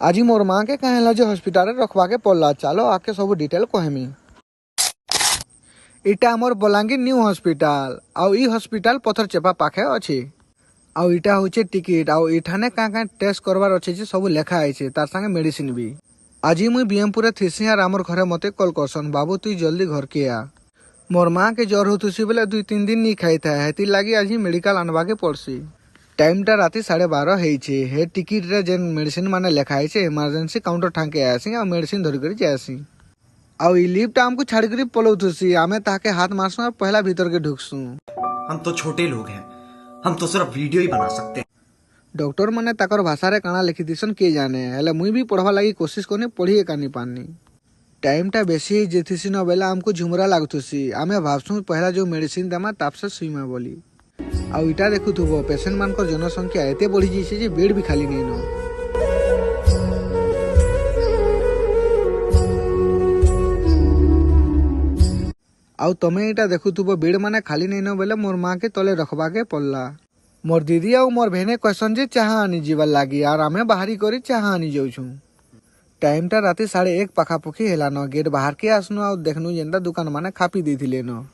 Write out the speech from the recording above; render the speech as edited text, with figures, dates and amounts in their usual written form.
आज मोर माँ के कहला जे हॉस्पिटल रखवा के पड़ला। चलो आके सब डिटेल कहमी। इटा आमर बलांगीर न्यू हॉस्पिटल आउ ई हॉस्पिटल पथर चेपा पाखे अच्छे। आउ इटा होचे टिकट आउ इठाने क्या टेस्ट करवार अच्छे जे सब लेखा है तार संगे मेडिसिन भी। आज मुई बीएमपुर थीसी आर आमर घरे मते कॉल करसन बाबू तुई जल्दी घर के आ। मोर माँ के ज्वर होतुसी बेले 2-3 दिन नहीं खाई था हेती लगी आज मेडिकल आनवा के पड़सी। टाइम टा राति 12:30 होइछे। हे टिकट रे जेन मेडिसिन माने लेखा है इमरजेंसी काउंटर ठांके आसी आ मेडिसिन धर कर जासी। आउ ई लिफ्ट हमको छाड़ कर पलौथुसी आमे ताके हाथ मारसु और पहला भीतर के ढुकसु। हम तो छोटे लोग हैं, हम तो सिर्फ वीडियो ही बना सकते हैं। डॉक्टर माने ताकर भाषा रे काना लिखि दिसन के जाने हेले मुई भी पढ़वा लगी कोशिश करने पढ़िए कानी पानी। टाइम टा बेसी जेथिसी न बेला हमको झुमरा लागथुसी आमे भाबसु पहला जो मेडिसिन देमा तापसे सुईमा बोली। आउ इटा देखुथुबो पेशेंट मानकर जनसंख्या एते बढ़ी जैसे जे बेड भी खाली नहीं न। आउ तमे इटा देखुथुबो बेड माने खाली नहीं न बेले मोर माँ के तले रखवा के पड़ला। मोर दीदी आउ मोर भेने कहसन जे चाह आनी जीवार लागी आर आमे बाहरी करी चाह आनी जाउछु। टाइम टा राति 1:30 पाखापाखी हेला न गेट बाहर के आसनु आउ देखनु जेंदा दुकान माने खापी देथिले न।